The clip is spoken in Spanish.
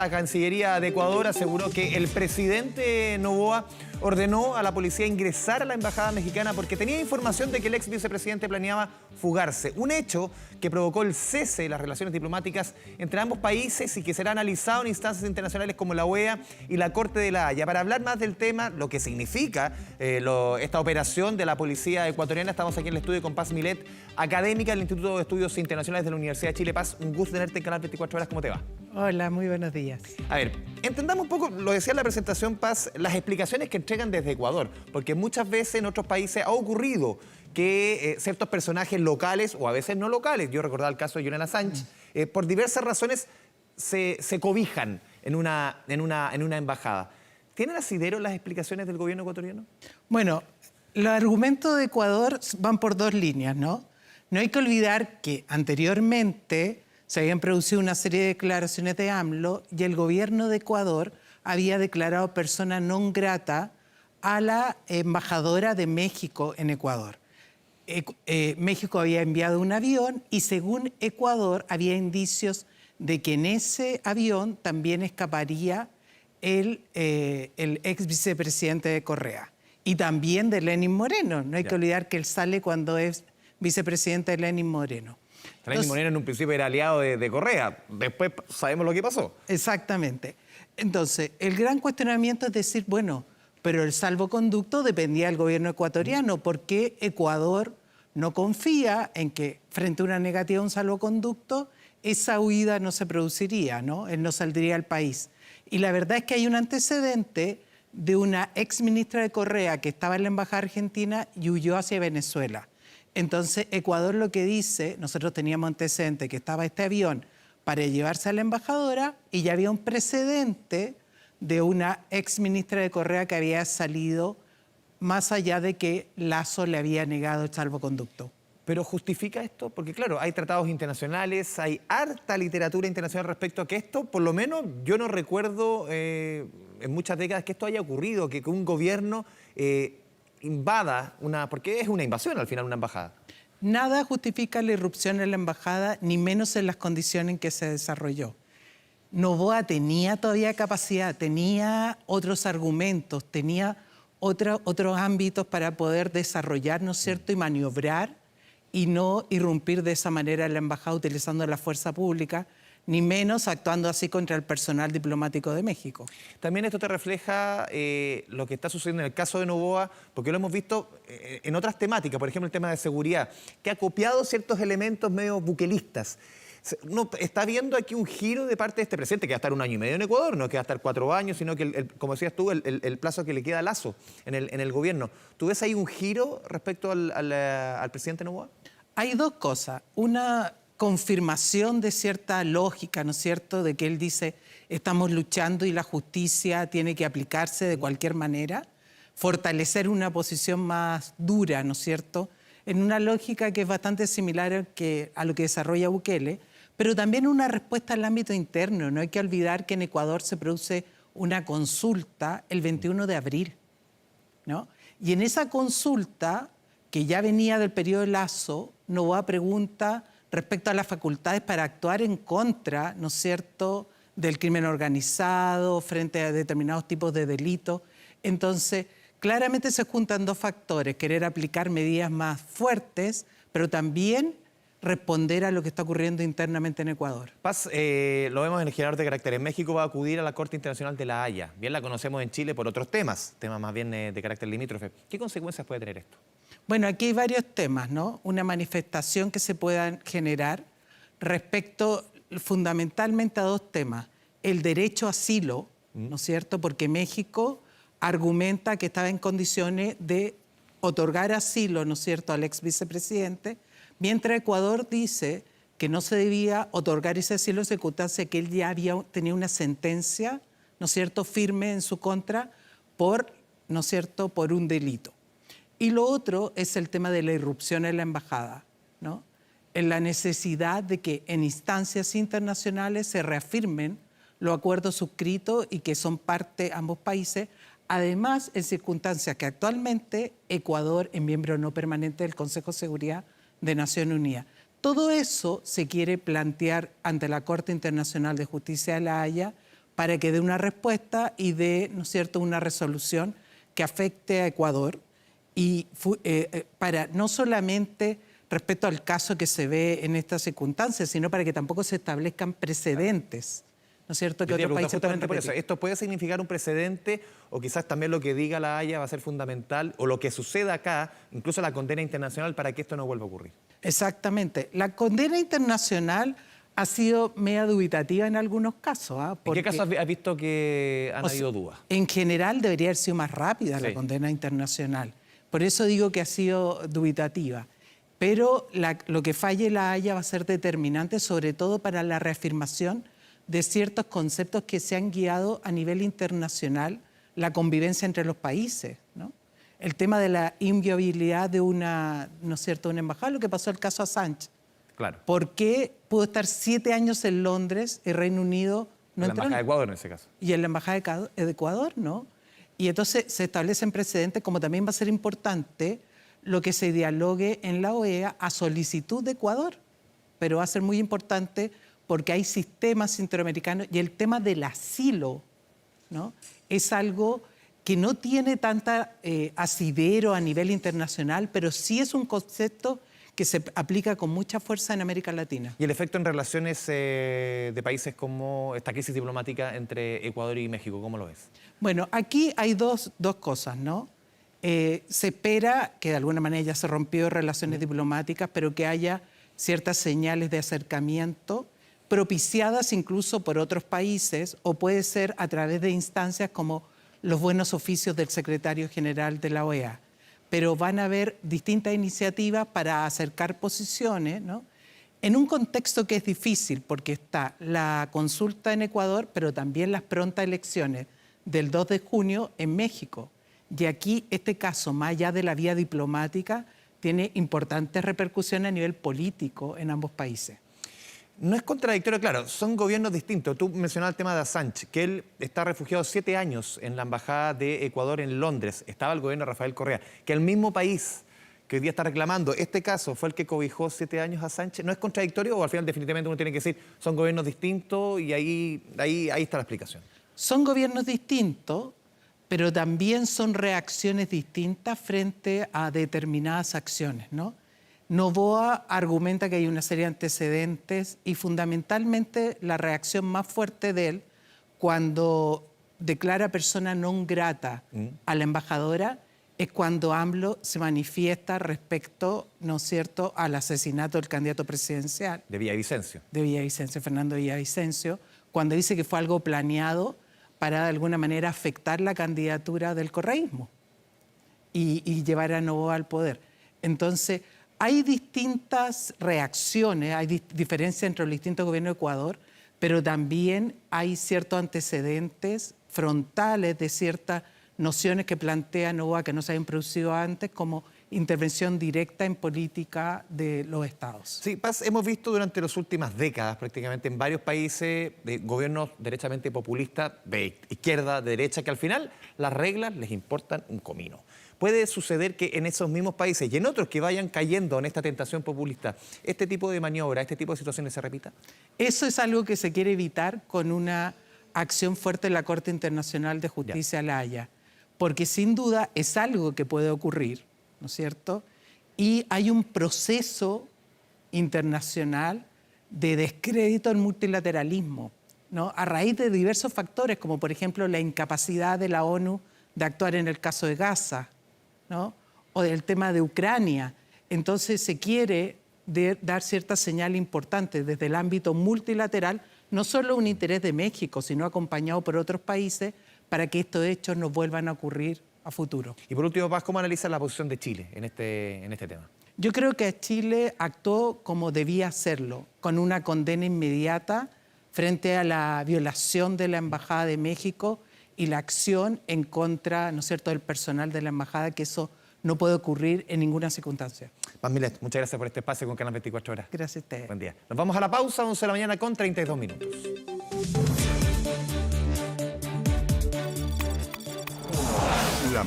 La Cancillería de Ecuador aseguró que el presidente Noboa ordenó a la policía ingresar a la embajada mexicana porque tenía información de que el ex vicepresidente planeaba fugarse. Un hecho que provocó el cese de las relaciones diplomáticas entre ambos países y que será analizado en instancias internacionales como la OEA y la Corte de La Haya. Para hablar más del tema, lo que significa esta operación de la policía ecuatoriana, estamos aquí en el estudio con Paz Milet, académica del Instituto de Estudios Internacionales de la Universidad de Chile. Paz, un gusto tenerte en Canal 24 Horas. ¿Cómo te va? Hola, muy buenos días. A ver, entendamos un poco, lo decía en la presentación, Paz, las explicaciones que entregan desde Ecuador, porque muchas veces en otros países ha ocurrido que ciertos personajes locales, o a veces no locales, yo recordaba el caso de Julian Assange, por diversas razones se cobijan en una embajada. ¿Tienen asidero las explicaciones del gobierno ecuatoriano? Bueno, los argumentos de Ecuador van por dos líneas, ¿no? No hay que olvidar que anteriormente se habían producido una serie de declaraciones de AMLO y el gobierno de Ecuador había declarado persona non grata a la embajadora de México en Ecuador. México había enviado un avión y según Ecuador había indicios de que en ese avión también escaparía el ex vicepresidente de Correa y también de Lenín Moreno. No hay que olvidar que él sale cuando es vicepresidente de Lenín Moreno. Lenín Moreno en un principio era aliado de Correa, después sabemos lo que pasó. Exactamente. Entonces, el gran cuestionamiento es decir, bueno, pero el salvoconducto dependía del gobierno ecuatoriano. ¿Por qué Ecuador no confía en que frente a una negativa a un salvoconducto, esa huida no se produciría, ¿no? Él no saldría al país. Y la verdad es que hay un antecedente de una ex ministra de Correa que estaba en la embajada argentina y huyó hacia Venezuela. Entonces, Ecuador lo que dice, nosotros teníamos antecedente que estaba este avión para llevarse a la embajadora y ya había un precedente de una ex ministra de Correa que había salido más allá de que Lasso le había negado el salvoconducto. ¿Pero justifica esto? Porque claro, hay tratados internacionales, hay harta literatura internacional respecto a que esto, por lo menos yo no recuerdo en muchas décadas que esto haya ocurrido, que un gobierno invada porque es una invasión al final una embajada. Nada justifica la irrupción en la embajada, ni menos en las condiciones en que se desarrolló. Noboa tenía todavía capacidad, tenía otros argumentos, tenía otros ámbitos para poder desarrollar, ¿no es cierto?, y maniobrar y no irrumpir de esa manera en la embajada utilizando la fuerza pública, ni menos actuando así contra el personal diplomático de México. También esto te refleja lo que está sucediendo en el caso de Noboa, porque lo hemos visto en otras temáticas, por ejemplo el tema de seguridad, que ha copiado ciertos elementos medio buquelistas. Uno está viendo aquí un giro de parte de este presidente, que va a estar 1 año y medio en Ecuador, no es que va a estar 4 años, sino que, como decías tú, el plazo que le queda a Lasso en el gobierno. ¿Tú ves ahí un giro respecto al presidente Noboa? Hay dos cosas. Una confirmación de cierta lógica, ¿no es cierto?, de que él dice, estamos luchando y la justicia tiene que aplicarse de cualquier manera, fortalecer una posición más dura, ¿no es cierto?, en una lógica que es bastante similar a lo que desarrolla Bukele, pero también una respuesta al ámbito interno. No hay que olvidar que en Ecuador se produce una consulta el 21 de abril, ¿no? Y en esa consulta, que ya venía del periodo de Lasso, Noboa pregunta respecto a las facultades para actuar en contra, ¿no es cierto?, del crimen organizado, frente a determinados tipos de delitos. Entonces, claramente se juntan dos factores, querer aplicar medidas más fuertes, pero también responder a lo que está ocurriendo internamente en Ecuador. Paz, lo vemos en el generador de caracteres. México va a acudir a la Corte Internacional de La Haya. Bien la conocemos en Chile por otros temas más bien de carácter limítrofe. ¿Qué consecuencias puede tener esto? Bueno, aquí hay varios temas, ¿no? Una manifestación que se pueda generar respecto fundamentalmente a dos temas. El derecho a asilo, ¿no es cierto? Porque México argumenta que estaba en condiciones de otorgar asilo, ¿no es cierto?, al ex vicepresidente, mientras Ecuador dice que no se debía otorgar ese asilo en circunstancia que él ya tenía una sentencia, ¿no es cierto?, firme en su contra por, ¿no es cierto?, por un delito. Y lo otro es el tema de la irrupción en la embajada, ¿no? En la necesidad de que en instancias internacionales se reafirmen los acuerdos suscritos y que son parte ambos países, además en circunstancias que actualmente Ecuador es miembro no permanente del Consejo de Seguridad de Naciones Unidas. Todo eso se quiere plantear ante la Corte Internacional de Justicia de La Haya para que dé una respuesta y dé, ¿no es cierto?, una resolución que afecte a Ecuador y para no solamente respecto al caso que se ve en estas circunstancias, sino para que tampoco se establezcan precedentes, ¿no es cierto?, que otros países pueden repetir. ¿Esto puede significar un precedente o quizás también lo que diga la Haya va a ser fundamental o lo que suceda acá, incluso la condena internacional, para que esto no vuelva a ocurrir? Exactamente. La condena internacional ha sido media dubitativa en algunos casos. ¿En qué casos has visto que han habido dudas? En general debería haber sido más rápida Sí. la condena internacional. Por eso digo que ha sido dubitativa. Pero lo que falle la Haya va a ser determinante, sobre todo para la reafirmación de ciertos conceptos que se han guiado a nivel internacional, la convivencia entre los países, ¿no? El tema de la inviolabilidad de una, ¿no es cierto?, una embajada, lo que pasó en el caso Assange. Claro. ¿Por qué pudo estar 7 años en Londres y Reino Unido no En la entró? Embajada de Ecuador en ese caso. Y en la Embajada de Ecuador, ¿no? Y entonces se establecen precedentes, como también va a ser importante lo que se dialogue en la OEA a solicitud de Ecuador. Pero va a ser muy importante porque hay sistemas interamericanos y el tema del asilo, ¿no?, es algo que no tiene tanta asidero a nivel internacional, pero sí es un concepto que se aplica con mucha fuerza en América Latina. ¿Y el efecto en relaciones de países como esta crisis diplomática entre Ecuador y México? ¿Cómo lo ves? Bueno, aquí hay dos cosas, ¿no? Se espera que de alguna manera ya se rompió relaciones diplomáticas, pero que haya ciertas señales de acercamiento propiciadas incluso por otros países o puede ser a través de instancias como los buenos oficios del secretario general de la OEA. Pero van a haber distintas iniciativas para acercar posiciones, ¿no?, en un contexto que es difícil porque está la consulta en Ecuador, pero también las prontas elecciones del 2 de junio en México. Y aquí este caso, más allá de la vía diplomática, tiene importantes repercusiones a nivel político en ambos países. No es contradictorio, claro, son gobiernos distintos. Tú mencionabas el tema de Assange, que él está refugiado 7 años en la Embajada de Ecuador en Londres. Estaba el gobierno de Rafael Correa, que el mismo país que hoy día está reclamando este caso fue el que cobijó 7 años a Sánchez. ¿No es contradictorio o al final definitivamente uno tiene que decir son gobiernos distintos y ahí está la explicación? Son gobiernos distintos, pero también son reacciones distintas frente a determinadas acciones, ¿no? Noboa argumenta que hay una serie de antecedentes y fundamentalmente la reacción más fuerte de él cuando declara persona non grata a la embajadora es cuando AMLO se manifiesta respecto, ¿no es cierto?, al asesinato del candidato presidencial. De Villavicencio. De Villavicencio, Fernando Villavicencio, cuando dice que fue algo planeado para de alguna manera afectar la candidatura del correísmo y llevar a Noboa al poder. Entonces, hay distintas reacciones, hay diferencias entre los distintos gobiernos de Ecuador, pero también hay ciertos antecedentes frontales de ciertas nociones que plantea Noboa que no se habían producido antes, como intervención directa en política de los estados. Sí, Paz, hemos visto durante las últimas décadas prácticamente en varios países de gobiernos derechamente populistas, de izquierda, de derecha, que al final las reglas les importan un comino. ¿Puede suceder que en esos mismos países y en otros que vayan cayendo en esta tentación populista, este tipo de maniobra, este tipo de situaciones se repita? Eso es algo que se quiere evitar con una acción fuerte en la Corte Internacional de Justicia, la Haya, porque sin duda es algo que puede ocurrir, ¿no es cierto? Y hay un proceso internacional de descrédito del multilateralismo, ¿no?, a raíz de diversos factores, como por ejemplo la incapacidad de la ONU de actuar en el caso de Gaza, ¿no?, o del tema de Ucrania. Entonces se quiere dar ciertas señales importantes desde el ámbito multilateral, no solo un interés de México, sino acompañado por otros países, para que estos hechos no vuelvan a ocurrir a futuro. Y por último, Paz, ¿cómo analiza la posición de Chile en este tema? Yo creo que Chile actuó como debía hacerlo, con una condena inmediata frente a la violación de la Embajada de México y la acción en contra, ¿no es cierto?, del personal de la Embajada, que eso no puede ocurrir en ninguna circunstancia. Paz Milet, muchas gracias por este espacio con Canal 24 Horas. Gracias a ustedes. Buen día. Nos vamos a la pausa, 11 de la mañana con 32 minutos.